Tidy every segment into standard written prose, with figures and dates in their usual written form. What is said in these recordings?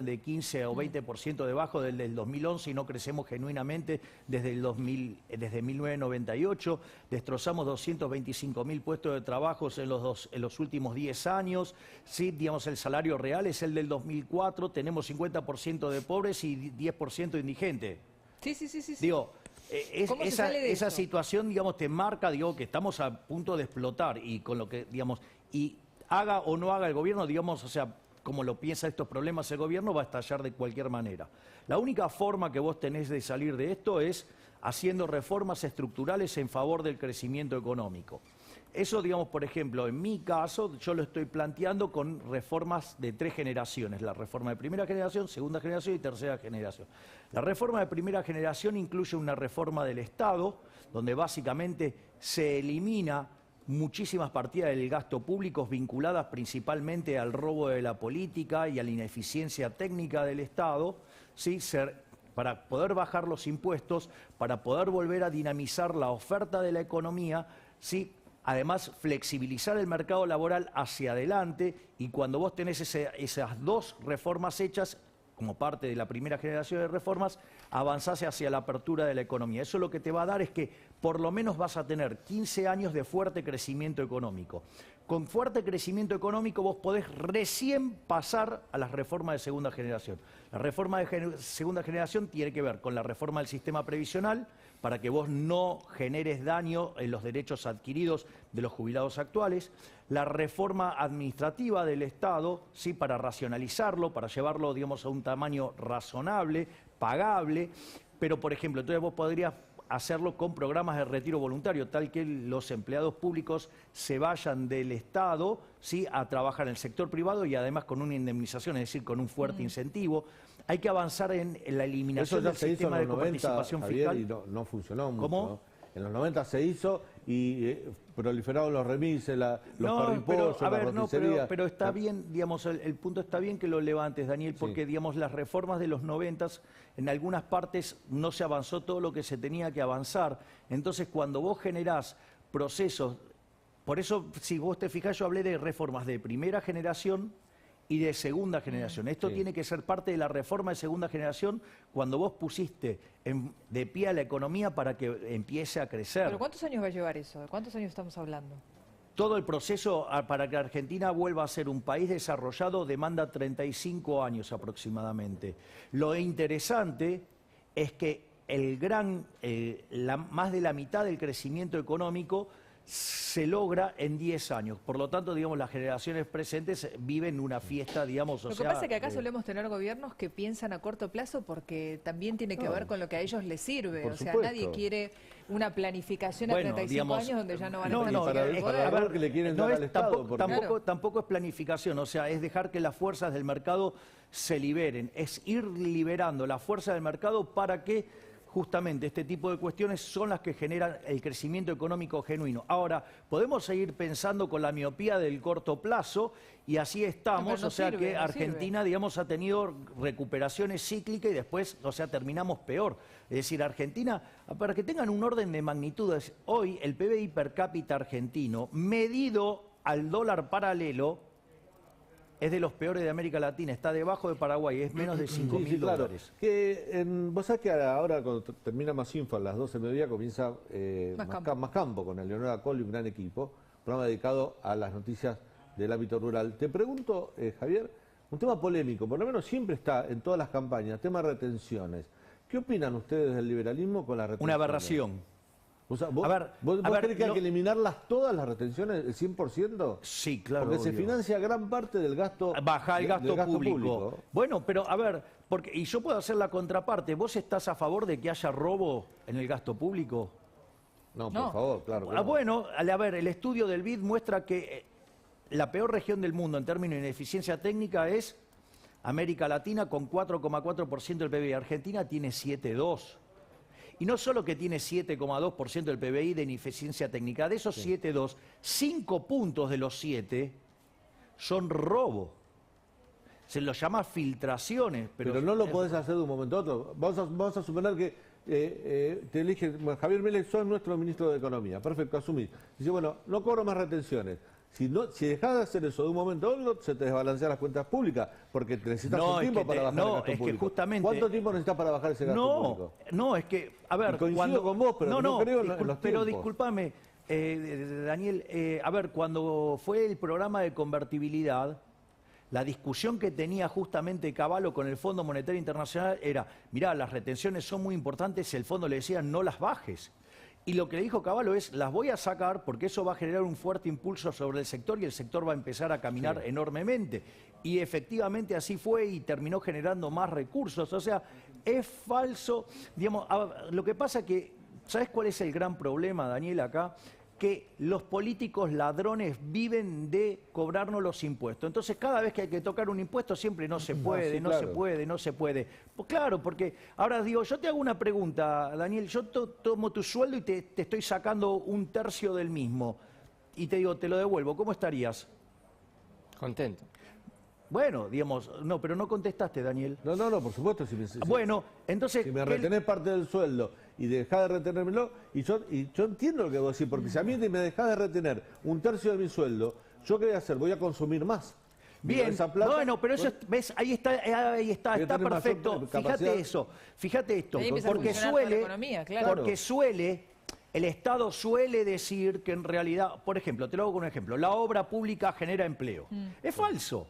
de 15 o 20% debajo del 2011 y no crecemos genuinamente desde 1998. Destrozamos 225.000 puestos de trabajo en los últimos 10 años. Sí, digamos, el salario real es el del 2004. Tenemos 50% de pobres y 10% de indigentes. Sí. Digo, esa eso? situación, digamos, te marca, digo, que estamos a punto de explotar y con lo que, digamos, y haga o no haga el gobierno, digamos, o sea, como lo piensa estos problemas el gobierno, va a estallar de cualquier manera. La única forma que vos tenés de salir de esto es haciendo reformas estructurales en favor del crecimiento económico. Eso, digamos, por ejemplo, en mi caso, yo lo estoy planteando con reformas de 3 generaciones. La reforma de primera generación, segunda generación y tercera generación. La reforma de primera generación incluye una reforma del Estado, donde básicamente se elimina muchísimas partidas del gasto público vinculadas principalmente al robo de la política y a la ineficiencia técnica del Estado, ¿sí? Para poder bajar los impuestos, para poder volver a dinamizar la oferta de la economía, ¿sí? Además, flexibilizar el mercado laboral hacia adelante, y cuando vos tenés esas 2 reformas hechas, como parte de la primera generación de reformas, avanzás hacia la apertura de la economía. Eso lo que te va a dar es que por lo menos vas a tener 15 años de fuerte crecimiento económico. Con fuerte crecimiento económico vos podés recién pasar a las reformas de segunda generación. La reforma de segunda generación tiene que ver con la reforma del sistema previsional, para que vos no generes daño en los derechos adquiridos de los jubilados actuales, la reforma administrativa del Estado, ¿sí? Para racionalizarlo, para llevarlo, digamos, a un tamaño razonable, pagable, pero, por ejemplo, entonces vos podrías hacerlo con programas de retiro voluntario, tal que los empleados públicos se vayan del Estado, ¿sí? A trabajar en el sector privado y además con una indemnización, es decir, con un fuerte incentivo. Hay que avanzar en la eliminación del sistema de coparticipación fiscal. Y no funcionó mucho. ¿Cómo? ¿No? En los 90 se hizo y proliferaron los remises, los parripollos, las roticerías. Pero está bien, digamos, el punto está bien que lo levantes, Daniel, porque, digamos, las reformas de los 90 en algunas partes no se avanzó todo lo que se tenía que avanzar. Entonces, cuando vos generás procesos, por eso, si vos te fijás, yo hablé de reformas de primera generación y de segunda generación. Esto tiene que ser parte de la reforma de segunda generación cuando vos pusiste de pie a la economía para que empiece a crecer. ¿Pero cuántos años va a llevar eso? ¿De cuántos años estamos hablando? Todo el proceso para que Argentina vuelva a ser un país desarrollado demanda 35 años aproximadamente. Lo interesante es que más de la mitad del crecimiento económico se logra en 10 años. Por lo tanto, digamos, las generaciones presentes viven una fiesta, digamos, Lo que pasa es que acá solemos tener gobiernos que piensan a corto plazo porque también tiene que ver con lo que a ellos les sirve. Por o sea, supuesto. Nadie quiere una planificación a 35 digamos, años donde ya no van a no, tener no, siquiera el poder. para ver que le quieren dar al Estado. Tampoco es planificación, o sea, es dejar que las fuerzas del mercado se liberen, es ir liberando las fuerzas del mercado para que justamente este tipo de cuestiones son las que generan el crecimiento económico genuino. Ahora, podemos seguir pensando con la miopía del corto plazo y así estamos, o sea que Argentina, digamos, ha tenido recuperaciones cíclicas y después, o sea, terminamos peor. Es decir, Argentina, para que tengan un orden de magnitudes, hoy el PBI per cápita argentino, medido al dólar paralelo, es de los peores de América Latina, está debajo de Paraguay, es menos de 5.000 dólares. Vos sabés que ahora cuando termina Masinfo a las 12 del mediodía comienza Más Campo con Eleonora Col y un gran equipo, programa dedicado a las noticias del ámbito rural. Te pregunto, Javier, un tema polémico, por lo menos siempre está en todas las campañas, tema de retenciones. ¿Qué opinan ustedes del liberalismo con las retenciones? Una aberración. O sea, ¿Vos crees que hay que eliminarlas todas las retenciones, el 100%? Sí, claro. Porque se financia gran parte del gasto. Baja el gasto público. Bueno, pero a ver, y yo puedo hacer la contraparte. ¿Vos estás a favor de que haya robo en el gasto público? No, por favor, claro. Bueno, a ver, el estudio del BID muestra que la peor región del mundo en términos de ineficiencia técnica es América Latina con 4,4% del PBI. Argentina tiene 7,2%. Y no solo que tiene 7,2% del PBI de ineficiencia técnica, de esos 7,2, 5 puntos de los 7 son robo. Se los llama filtraciones. Pero no lo podés hacer de un momento a otro. Vamos a suponer que te elige Javier Milei, sos nuestro ministro de Economía. Perfecto, asumís. Dice, bueno, no cobro más retenciones. Si dejás de hacer eso de un momento a otro, se te desbalancean las cuentas públicas, porque necesitas un tiempo para bajar el gasto público. Justamente, ¿cuánto tiempo necesitas para bajar ese gasto público? No, es que, a ver... Y coincido con vos, pero no creo en los tiempos. Pero discúlpame, Daniel, a ver, cuando fue el programa de convertibilidad, la discusión que tenía justamente Cavallo con el Fondo Monetario Internacional era, mirá, las retenciones son muy importantes, el fondo le decía, no las bajes. Y lo que le dijo Cavallo es, las voy a sacar porque eso va a generar un fuerte impulso sobre el sector y el sector va a empezar a caminar enormemente. Y efectivamente así fue y terminó generando más recursos. O sea, es falso. Digamos, lo que pasa que, ¿sabes cuál es el gran problema, Daniel, acá? Que los políticos ladrones viven de cobrarnos los impuestos. Entonces, cada vez que hay que tocar un impuesto, siempre no se puede, no se puede. Pues claro, porque ahora digo, yo te hago una pregunta, Daniel, yo tomo tu sueldo y te estoy sacando un tercio del mismo. Y te digo, te lo devuelvo, ¿cómo estarías? Contento. Bueno, digamos, no, pero no contestaste, Daniel. No, por supuesto. Bueno, entonces... Si me retenés parte del sueldo y dejás de retenérmelo, y yo entiendo lo que vos decís, porque si a mí me dejás de retener un tercio de mi sueldo, ¿yo qué voy a hacer? Voy a consumir más. Bien, bueno, pero eso, ¿ves? Ahí está, está perfecto. Fíjate esto, porque suele, el Estado suele decir que en realidad, por ejemplo, te lo hago con un ejemplo, la obra pública genera empleo. Es falso.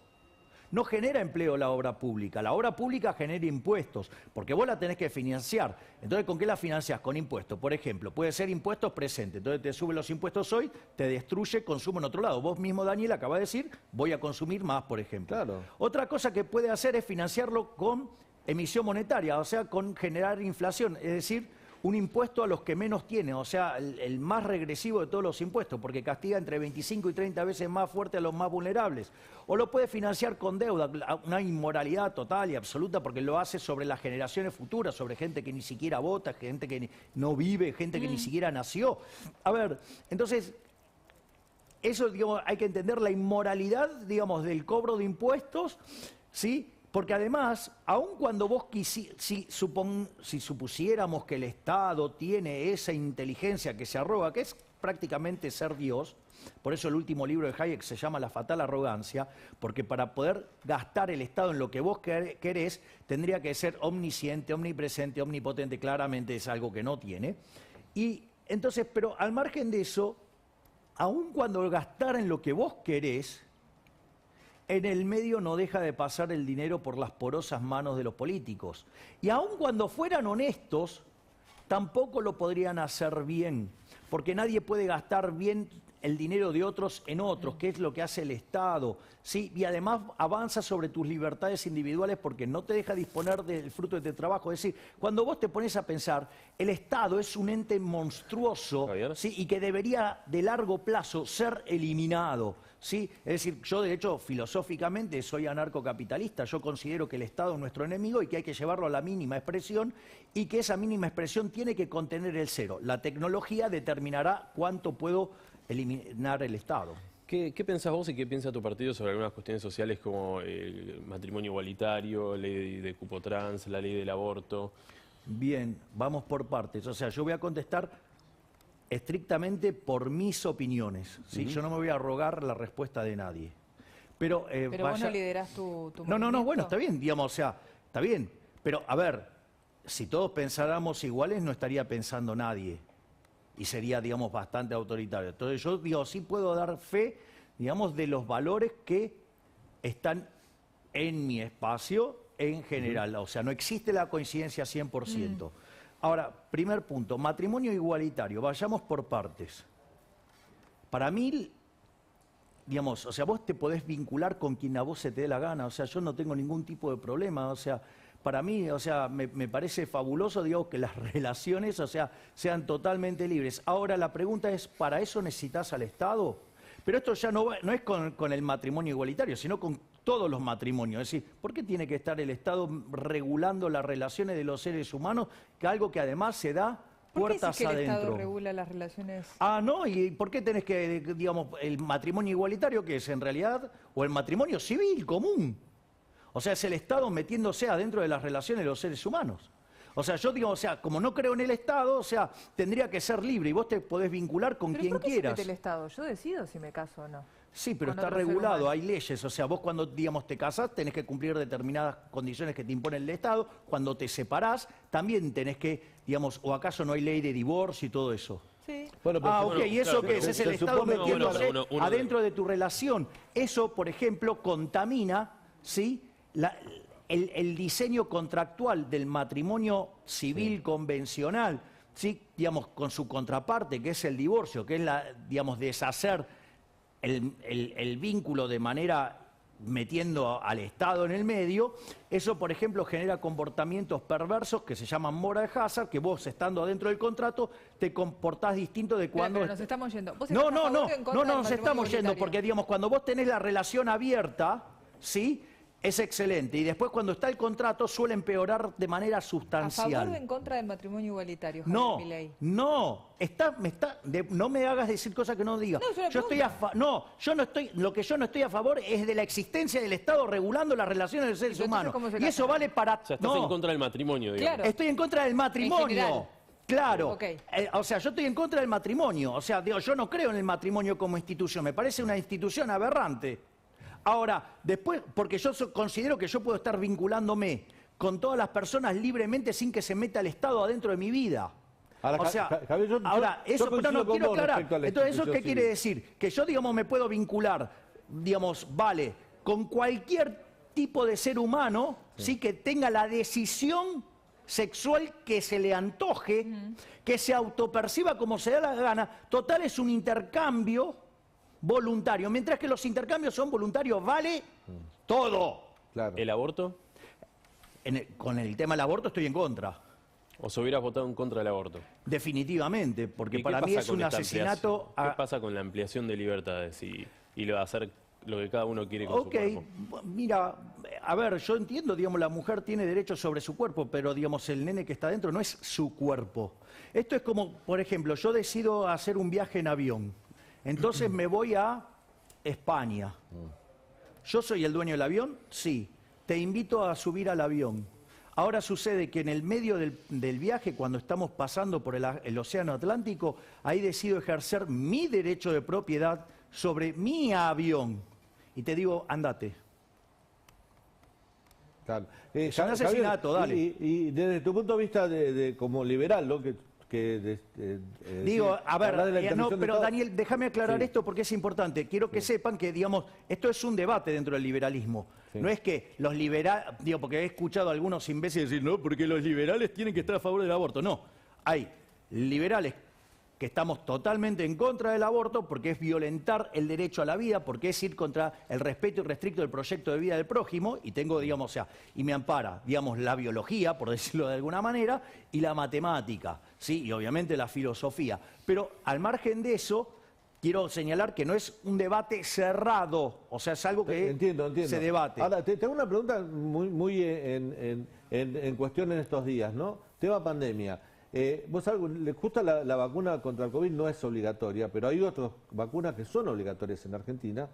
No genera empleo la obra pública genera impuestos, porque vos la tenés que financiar. Entonces, ¿con qué la financiás? Con impuestos. Por ejemplo, puede ser impuestos presentes. Entonces, te suben los impuestos hoy, te destruye consumo en otro lado. Vos mismo, Daniel, acabas de decir, voy a consumir más, por ejemplo. Claro. Otra cosa que puede hacer es financiarlo con emisión monetaria, o sea, con generar inflación, es decir, un impuesto a los que menos tienen, o sea, el más regresivo de todos los impuestos, porque castiga entre 25 y 30 veces más fuerte a los más vulnerables. O lo puede financiar con deuda, una inmoralidad total y absoluta, porque lo hace sobre las generaciones futuras, sobre gente que ni siquiera vota, gente que no vive, gente que ni siquiera nació. A ver, entonces, eso, digamos, hay que entender la inmoralidad, digamos, del cobro de impuestos, ¿sí? Porque además, aun cuando vos si supusiéramos que el Estado tiene esa inteligencia que se arroga, que es prácticamente ser Dios, por eso el último libro de Hayek se llama La fatal arrogancia, porque para poder gastar el Estado en lo que vos querés, tendría que ser omnisciente, omnipresente, omnipotente, claramente es algo que no tiene. Y entonces, pero al margen de eso, aun cuando gastara en lo que vos querés, en el medio no deja de pasar el dinero por las porosas manos de los políticos. Y aun cuando fueran honestos, tampoco lo podrían hacer bien, porque nadie puede gastar bien el dinero de otros en otros, que es lo que hace el Estado, ¿sí? Y además avanza sobre tus libertades individuales porque no te deja disponer del fruto de tu trabajo. Es decir, cuando vos te pones a pensar, el Estado es un ente monstruoso, ¿sí? Y que debería de largo plazo ser eliminado, ¿sí? Es decir, yo de hecho filosóficamente soy anarcocapitalista, yo considero que el Estado es nuestro enemigo y que hay que llevarlo a la mínima expresión y que esa mínima expresión tiene que contener el cero. La tecnología determinará cuánto puedo eliminar el Estado. ¿Qué pensás vos y qué piensa tu partido sobre algunas cuestiones sociales como el matrimonio igualitario, ley de cupo trans, la ley del aborto? Bien, vamos por partes. O sea, yo voy a contestar estrictamente por mis opiniones, ¿sí? Yo no me voy a rogar la respuesta de nadie. Pero vos no liderás tu No, bueno, está bien, digamos, o sea, está bien. Pero, a ver, si todos pensáramos iguales, no estaría pensando nadie. Y sería, digamos, bastante autoritario. Entonces yo, digo, sí puedo dar fe, digamos, de los valores que están en mi espacio en general. O sea, no existe la coincidencia 100%. Ahora, primer punto, matrimonio igualitario. Vayamos por partes. Para mí, digamos, o sea, vos te podés vincular con quien a vos se te dé la gana. O sea, yo no tengo ningún tipo de problema. O sea, para mí, o sea, me parece fabuloso, digo, que las relaciones, o sea, sean totalmente libres. Ahora, la pregunta es, ¿para eso necesitas al Estado? Pero esto ya no es con el matrimonio igualitario, sino con todos los matrimonios. Es decir, ¿por qué tiene que estar el Estado regulando las relaciones de los seres humanos, que algo que además se da puertas adentro? ¿Por qué el Estado regula las relaciones? Ah, no, ¿y por qué tenés que, digamos, el matrimonio igualitario, que es en realidad, o el matrimonio civil común? O sea, es el Estado metiéndose adentro de las relaciones de los seres humanos. O sea, yo digo, o sea, como no creo en el Estado, o sea, tendría que ser libre y vos te podés vincular con quien quieras. ¿Pero por qué se mete el Estado? Yo decido si me caso o no. Sí, pero con está otro ser regulado, humano. hay leyes. O sea, vos cuando, digamos, te casás tenés que cumplir determinadas condiciones que te impone el Estado. Cuando te separás también tenés que, digamos, ¿o acaso no hay ley de divorcio y todo eso? Sí. Bueno, pero Ok, ¿y eso claro, qué es? pero Es el se Estado supone que metiéndose uno- adentro de tu relación. Eso, por ejemplo, contamina, ¿sí? El diseño contractual del matrimonio civil convencional, ¿sí? Digamos, con su contraparte, que es el divorcio, que es digamos, deshacer el vínculo de manera metiendo al Estado en el medio. Eso, por ejemplo, genera comportamientos perversos que se llaman moral hazard, que vos, estando adentro del contrato, te comportás distinto de cuando... Pero nos estamos yendo. ¿Vos No, estás a no, favor no, o en contra no del nos matrimonio estamos yendo, igualitario? porque, digamos, cuando vos tenés la relación abierta, ¿sí?, es excelente. Y después, cuando está el contrato, suele empeorar de manera ¿A favor sustancial. o en contra del matrimonio igualitario, Javier No, Milei? no, no me hagas decir cosas que no diga. No, es una Yo estoy yo no estoy, lo que yo no estoy a favor es de la existencia del Estado regulando las relaciones de los seres Pero entonces, humanos. ¿cómo se Y eso casa? vale para... O sea, estás en contra del matrimonio, digamos. Claro. Estoy en contra del matrimonio. general. Claro. Ok. O sea, yo estoy en contra del matrimonio. O sea, digo, yo no creo en el matrimonio como institución. Me parece una institución aberrante. Ahora, después, porque yo considero que yo puedo estar vinculándome con todas las personas libremente sin que se meta el Estado adentro de mi vida. Ahora, O sea, Javier, yo eso, pero coincido no, con quiero vos aclarar. respecto a la Entonces, ¿eso qué institución quiere civil. decir? Que yo, digamos, me puedo vincular, digamos, vale, con cualquier tipo de ser humano, sí, que tenga la decisión sexual que se le antoje, que se autoperciba como se da la gana. Total, es un intercambio voluntario. Mientras que los intercambios son voluntarios, vale todo. Claro. ¿El aborto? Con el tema del aborto estoy en contra. ¿O se hubieras votado en contra del aborto? Definitivamente, porque ¿Y qué para mí pasa es con un esta asesinato... ampliación? ¿Qué pasa con la ampliación de libertades y lo de hacer lo que cada uno quiere con su Ok, cuerpo? mira, a ver, yo entiendo, digamos, la mujer tiene derecho sobre su cuerpo, pero, digamos, el nene que está dentro no es su cuerpo. Esto es como, por ejemplo, yo decido hacer un viaje en avión, entonces me voy a España. ¿Yo soy el dueño del avión? Sí. Te invito a subir al avión. Ahora sucede que en el medio del viaje, cuando estamos pasando por el Océano Atlántico, ahí decido ejercer mi derecho de propiedad sobre mi avión. Y te digo, andate. Claro. Es un asesinato, dale. Y desde tu punto de vista como liberal, ¿no? Digo, a ver, hablar de la no, intervención del pero Estado. Daniel, déjame aclarar Sí. esto porque es importante. Quiero que sepan que, digamos, esto es un debate dentro del liberalismo. Sí. No es que los liberales, digo, porque he escuchado a algunos imbéciles decir, no, porque los liberales tienen que estar a favor del aborto. No, hay liberales que estamos totalmente en contra del aborto porque es violentar el derecho a la vida, porque es ir contra el respeto irrestricto del proyecto de vida del prójimo, y tengo, digamos, o sea, y me ampara, digamos, la biología, por decirlo de alguna manera, y la matemática, ¿sí? Y obviamente la filosofía. Pero al margen de eso, quiero señalar que no es un debate cerrado, o sea, es algo que Entiendo. se debate. Ahora, te hago una pregunta muy en cuestión en estos días, ¿no? Tema pandemia. Vos sabés, justo la vacuna contra el COVID no es obligatoria, pero hay otras vacunas que son obligatorias en Argentina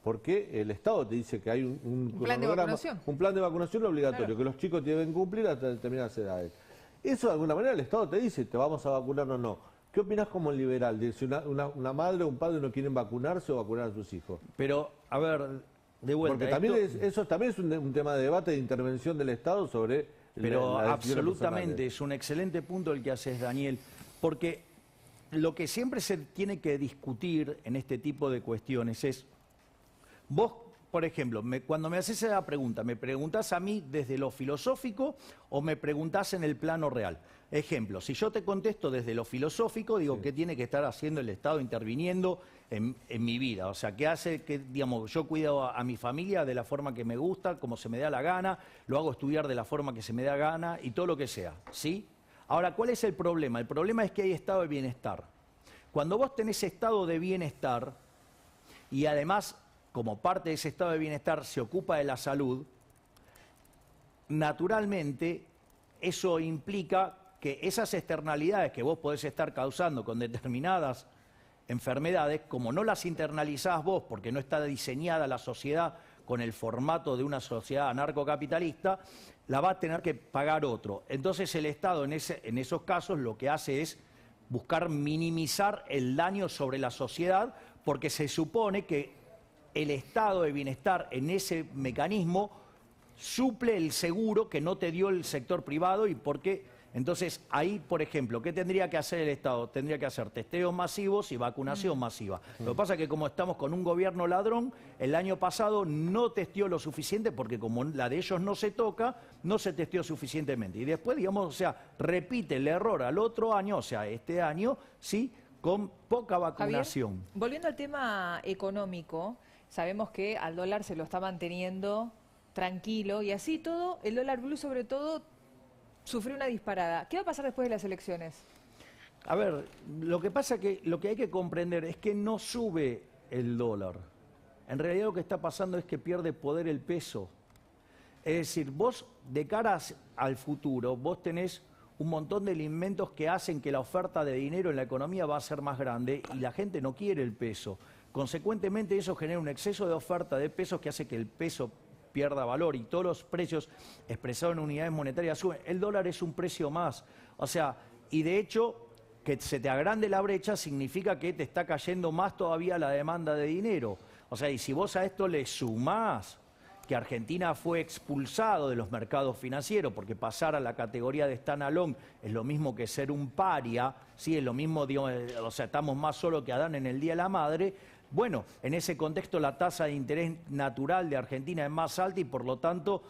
porque el Estado te dice que hay un plan de cronograma, vacunación. un plan de vacunación obligatorio, Claro. que los chicos deben cumplir hasta determinadas edades. Eso de alguna manera el Estado te dice, te vamos a vacunar o no. ¿Qué opinás como liberal? De si una madre o un padre no quieren vacunarse o vacunar a sus hijos. Pero, a ver, de vuelta. Porque también esto- eso también es un tema de debate, de intervención del Estado sobre... Pero las decisiones absolutamente, personales. es un excelente punto el que haces, Daniel, porque lo que siempre se tiene que discutir en este tipo de cuestiones es, vos, por ejemplo, cuando me haces esa pregunta, ¿me preguntás a mí desde lo filosófico o me preguntás en el plano real? Ejemplo, si yo te contesto desde lo filosófico, digo, ¿qué tiene que estar haciendo el Estado interviniendo en mi vida? O sea, ¿qué hace que, digamos, yo cuido a mi familia de la forma que me gusta, como se me da la gana, lo hago estudiar de la forma que se me da gana y todo lo que sea, ¿sí? Ahora, ¿cuál es el problema? El problema es que hay estado de bienestar. Cuando vos tenés estado de bienestar y además, como parte de ese estado de bienestar, se ocupa de la salud, naturalmente eso implica que esas externalidades que vos podés estar causando con determinadas enfermedades, como no las internalizás vos porque no está diseñada la sociedad con el formato de una sociedad anarcocapitalista, la va a tener que pagar otro. Entonces el Estado en esos casos lo que hace es buscar minimizar el daño sobre la sociedad porque se supone que el estado de bienestar en ese mecanismo suple el seguro que no te dio el sector privado y porque... Entonces, ahí, por ejemplo, ¿qué tendría que hacer el Estado? Tendría que hacer testeos masivos y vacunación masiva. Lo que pasa es que como estamos con un gobierno ladrón, el año pasado no testeó lo suficiente porque como la de ellos no se toca, no se testeó suficientemente. Y después, digamos, o sea, repite el error al otro año, o sea, este año, sí, con poca vacunación. Javier, volviendo al tema económico, sabemos que al dólar se lo está manteniendo tranquilo y así todo, el dólar blue sobre todo sufrió una disparada. ¿Qué va a pasar después de las elecciones? A ver, lo que pasa que lo que hay que comprender es que no sube el dólar. En realidad lo que está pasando es que pierde poder el peso. Es decir, vos de cara al futuro, vos tenés un montón de elementos que hacen que la oferta de dinero en la economía va a ser más grande y la gente no quiere el peso. Consecuentemente eso genera un exceso de oferta de pesos que hace que el peso pierda valor y todos los precios expresados en unidades monetarias suben. El dólar es un precio más. O sea, y de hecho, que se te agrande la brecha significa que te está cayendo más todavía la demanda de dinero. O sea, y si vos a esto le sumás que Argentina fue expulsado de los mercados financieros porque pasar a la categoría de standalone es lo mismo que ser un paria, ¿sí? Es lo mismo, digamos, o sea, estamos más solos que Adán en el Día de la Madre. Bueno, en ese contexto la tasa de interés natural de Argentina es más alta y por lo tanto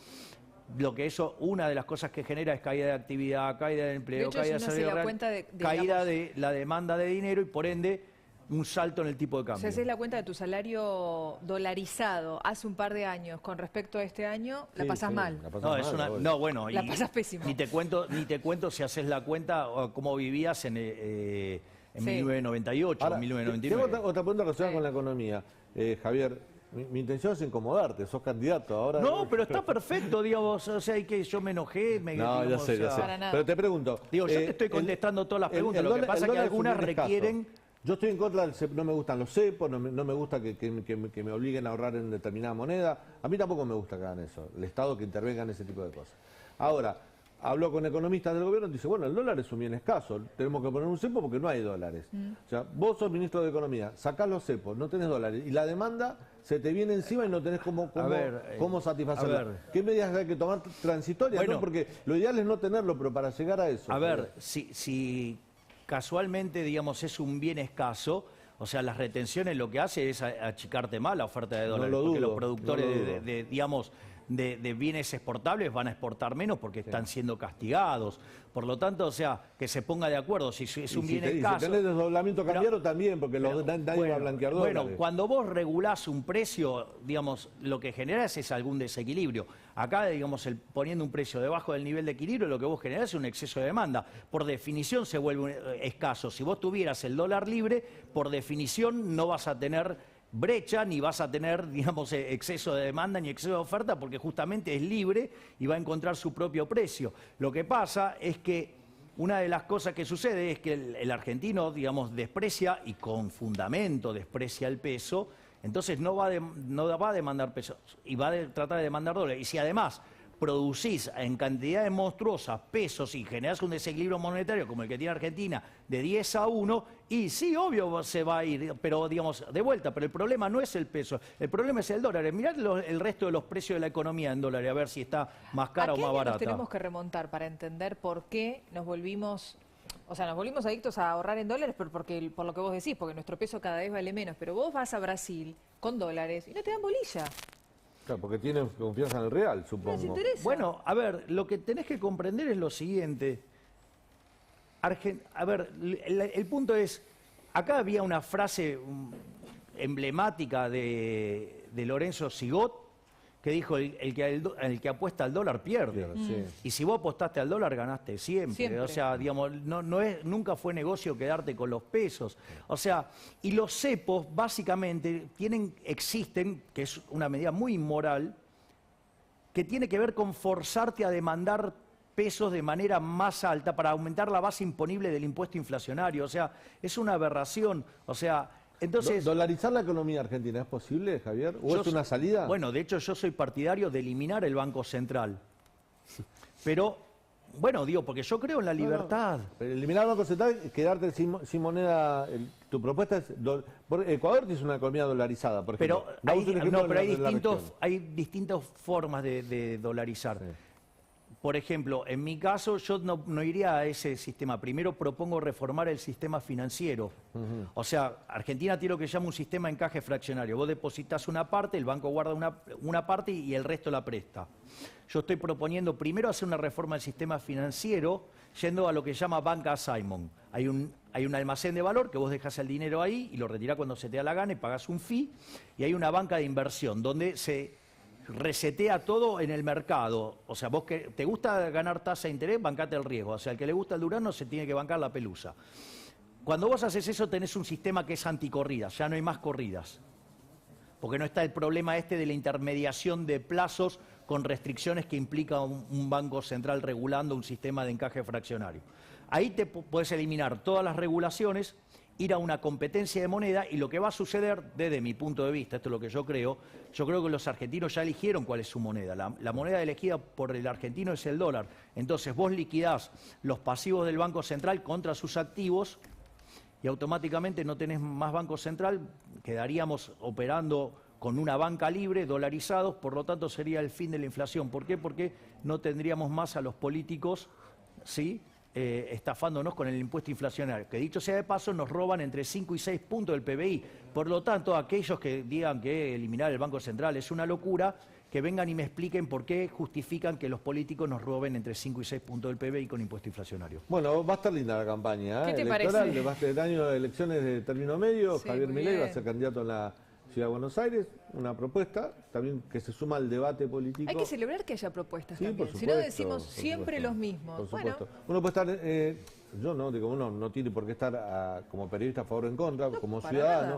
lo que eso, una de las cosas que genera es caída de actividad, caída de empleo, caída de salario real, caída de la demanda de dinero y por ende un salto en el tipo de cambio. Si haces la cuenta de tu salario dolarizado hace un par de años con respecto a este año, la pasás mal. La pasás pésimo. Ni te cuento si haces la cuenta o cómo vivías en 1998 o 1999. Tengo otra pregunta relacionada con la economía. Javier, mi intención es incomodarte, sos candidato ahora. No, pero está perfecto, digamos, o sea, que yo me enojé, No, ya sé. Pero te pregunto. Digo, yo te estoy contestando todas las preguntas, lo que pasa es que algunas requieren... Yo estoy en contra del CEP, no me gustan los cepos, no me gusta que me obliguen a ahorrar en determinada moneda. A mí tampoco me gusta que hagan eso, el Estado que intervenga en ese tipo de cosas. Ahora, hablo con economistas del gobierno y dice, bueno, el dólar es un bien escaso, tenemos que poner un cepo porque no hay dólares. O sea, vos sos ministro de Economía, sacás los cepos, no tenés dólares, y la demanda se te viene encima y no tenés cómo satisfacerla. ¿Qué medidas hay que tomar transitorias? Bueno, ¿no? Porque lo ideal es no tenerlo, pero para llegar a eso. A ver, si casualmente, digamos, es un bien escaso, o sea, las retenciones lo que hace es achicarte más la oferta de dólares, porque los productores de bienes exportables van a exportar menos porque están siendo castigados. Por lo tanto, o sea, que se ponga de acuerdo si es un bien escaso. Y si tenés desdoblamiento cambiario también, porque nadie va a blanquear dólares. Bueno, cuando vos regulás un precio, digamos, lo que generás es algún desequilibrio. Acá, digamos, poniendo un precio debajo del nivel de equilibrio, lo que vos generás es un exceso de demanda. Por definición se vuelve escaso. Si vos tuvieras el dólar libre, por definición no vas a tener brecha, ni vas a tener, digamos, exceso de demanda ni exceso de oferta, porque justamente es libre y va a encontrar su propio precio. Lo que pasa es que una de las cosas que sucede es que el argentino, digamos, desprecia, y con fundamento desprecia el peso, entonces no va a demandar pesos y va a tratar de demandar dólares. Y si además producís en cantidades monstruosas pesos y generás un desequilibrio monetario como el que tiene Argentina de 10-1, y sí, obvio se va a ir, pero digamos, de vuelta, pero el problema no es el peso, el problema es el dólar. Mirad el resto de los precios de la economía en dólares, a ver si está más cara o más barata. ¿A qué año nos tenemos que remontar para entender por qué nos volvimos adictos a ahorrar en dólares? Por lo que vos decís, porque nuestro peso cada vez vale menos, pero vos vas a Brasil con dólares y no te dan bolilla. Claro, porque tienen confianza en el real, supongo. No les interesa. Bueno, a ver, lo que tenés que comprender es lo siguiente. A ver, el punto es, acá había una frase emblemática de Lorenzo Sigot, que dijo, el que apuesta al dólar pierde. Sí. Y si vos apostaste al dólar, ganaste siempre. O sea, digamos, nunca fue negocio quedarte con los pesos. O sea, y los cepos básicamente existen, que es una medida muy inmoral, que tiene que ver con forzarte a demandar pesos de manera más alta para aumentar la base imponible del impuesto inflacionario. O sea, es una aberración. O sea, entonces, ¿dolarizar la economía argentina es posible, Javier? ¿O es una salida? Bueno, de hecho yo soy partidario de eliminar el Banco Central. Pero Bueno, digo, porque yo creo en la libertad. Pero eliminar el Banco Central y quedarte sin moneda. Tu propuesta es. Ecuador tiene una economía dolarizada, por ejemplo. Pero región. hay distintas formas de dolarizar. Sí. Por ejemplo, en mi caso, yo no iría a ese sistema. Primero propongo reformar el sistema financiero. O sea, Argentina tiene lo que se llama un sistema de encaje fraccionario. Vos depositas una parte, el banco guarda una parte y el resto la presta. Yo estoy proponiendo primero hacer una reforma del sistema financiero, yendo a lo que se llama banca Simon. Hay un almacén de valor que vos dejás el dinero ahí y lo retirás cuando se te da la gana y pagás un fee. Y hay una banca de inversión donde se resetea todo en el mercado. O sea, vos que te gusta ganar tasa de interés, bancate el riesgo. O sea, al que le gusta el durazno se tiene que bancar la pelusa. Cuando vos haces eso tenés un sistema que es anticorridas, ya no hay más corridas. Porque no está el problema de la intermediación de plazos con restricciones que implica un banco central regulando un sistema de encaje fraccionario. Ahí te puedes eliminar todas las regulaciones, ir a una competencia de moneda y lo que va a suceder, desde mi punto de vista, esto es lo que yo creo que los argentinos ya eligieron cuál es su moneda. La moneda elegida por el argentino es el dólar. Entonces vos liquidás los pasivos del Banco Central contra sus activos y automáticamente no tenés más Banco Central, quedaríamos operando con una banca libre, dolarizados, por lo tanto sería el fin de la inflación. ¿Por qué? Porque no tendríamos más a los políticos, ¿sí?, estafándonos con el impuesto inflacionario, que dicho sea de paso nos roban entre 5 y 6 puntos del PBI. Por lo tanto, aquellos que digan que eliminar el Banco Central es una locura, que vengan y me expliquen por qué justifican que los políticos nos roben entre 5 y 6 puntos del PBI con impuesto inflacionario. Bueno, va a estar linda la campaña ¿Qué te electoral. parece? Va a ser el año de elecciones de término medio. Sí, Javier muy Milei va a bien. ser candidato en la Ciudad de Buenos Aires. Una propuesta también que se suma al debate político. Hay que celebrar que haya propuestas Sí, también. por Si no supuesto, decimos por siempre supuesto, los mismos. Por Bueno, supuesto. Uno puede estar, yo no, digo, uno no tiene por qué estar como periodista a favor o en contra, como para ciudadano. nada.